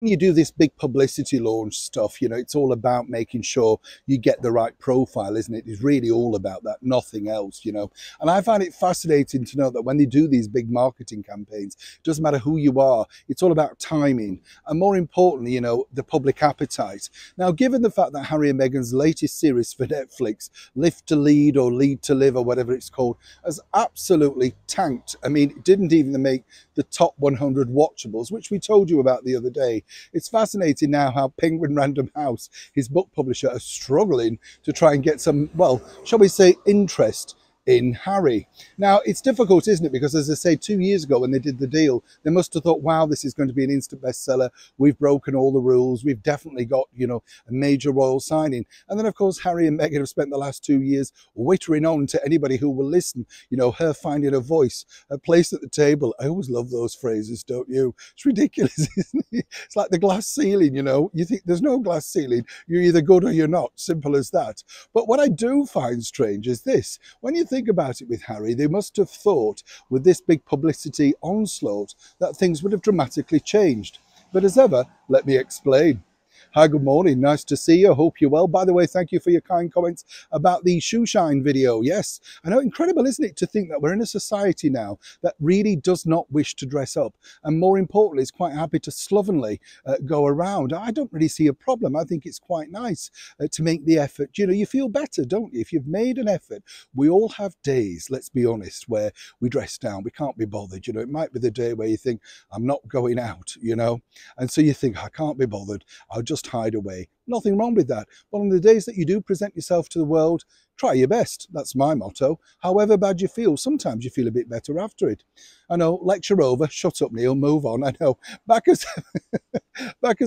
you do this big publicity launch stuff, it's all about making sure you get the right profile, isn't it? It's really all about that, nothing else. And I find it fascinating to know that when they do these big marketing campaigns, it doesn't matter who you are, it's all about timing. And more importantly, the public appetite. Now, given the fact that Harry and Meghan's latest series for Netflix, Live to Lead or Lead to Live or whatever it's called, has absolutely tanked. I mean, it didn't even make the top 100 watchables, which we told you about the other day. It's fascinating now how Penguin Random House, his book publisher, are struggling to try and get some, well, shall we say, interest in Harry. Now, it's difficult, isn't it? Because as I say, 2 years ago when they did the deal, they must have thought, wow, this is going to be an instant bestseller. We've broken all the rules. We've definitely got, a major royal signing. And then, of course, Harry and Meghan have spent the last 2 years wittering on to anybody who will listen, her finding a voice, a place at the table. I always love those phrases, don't you? It's ridiculous, isn't it? It's like the glass ceiling, You think there's no glass ceiling. You're either good or you're not. Simple as that. But what I do find strange is this. When you think about it with Harry, they must have thought with this big publicity onslaught that things would have dramatically changed. But as ever, let me explain. Hi, good morning. Nice to see you. Hope you're well. By the way, thank you for your kind comments about the shoe shine video. Yes, I know, incredible, isn't it, to think that we're in a society now that really does not wish to dress up. And more importantly, is quite happy to slovenly go around. I don't really see a problem. I think it's quite nice to make the effort. You feel better, don't you? If you've made an effort. We all have days, let's be honest, where we dress down. We can't be bothered. It might be the day where you think, I'm not going out, And so you think, I can't be bothered. I'll just hide away. Nothing wrong with that. But on the days that you do present yourself to the world, try your best. That's my motto. However bad you feel, sometimes you feel a bit better after it. I know, lecture over. Shut up, Neil. Move on. I know. Back as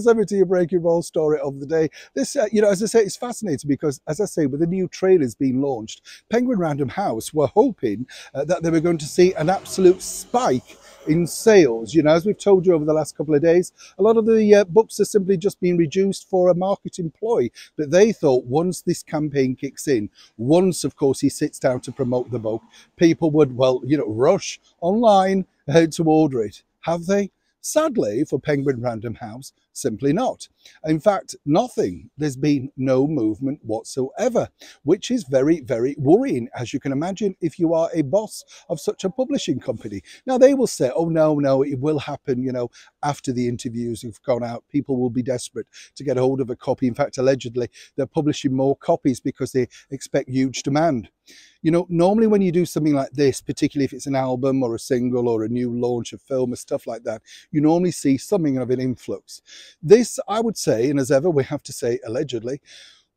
ever to your breaking roll story of the day. This, as I say, it's fascinating because, as I say, with the new trailers being launched, Penguin Random House were hoping that they were going to see an absolute spike in sales. As we've told you over the last couple of days, a lot of the books are simply just being reduced for a marketing ploy. But they thought once this campaign kicks in, once, of course, he sits down to promote the book, people would, rush online to order it. Have they? Sadly, for Penguin Random House, simply not. In fact, nothing. There's been no movement whatsoever, which is very, very worrying, as you can imagine, if you are a boss of such a publishing company. Now, they will say, oh, no, it will happen, after the interviews have gone out. People will be desperate to get hold of a copy. In fact, allegedly, they're publishing more copies because they expect huge demand. Normally when you do something like this, particularly if it's an album or a single or a new launch of film or stuff like that, you normally see something of an influx. This, I would say, and as ever we have to say allegedly,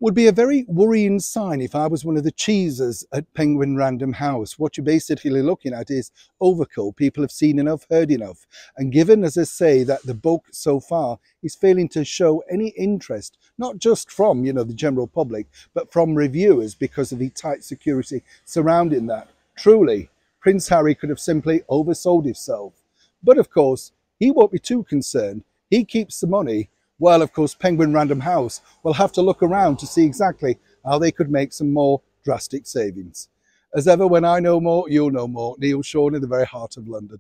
would be a very worrying sign if I was one of the cheesers at Penguin Random House. What you're basically looking at is overkill. People have seen enough, heard enough. And given, as I say, that the book so far is failing to show any interest, not just from, the general public, but from reviewers because of the tight security surrounding that, truly, Prince Harry could have simply oversold himself. But of course, he won't be too concerned. He keeps the money. Well, of course, Penguin Random House will have to look around to see exactly how they could make some more drastic savings. As ever, when I know more, you'll know more. Neil Sean in the very heart of London.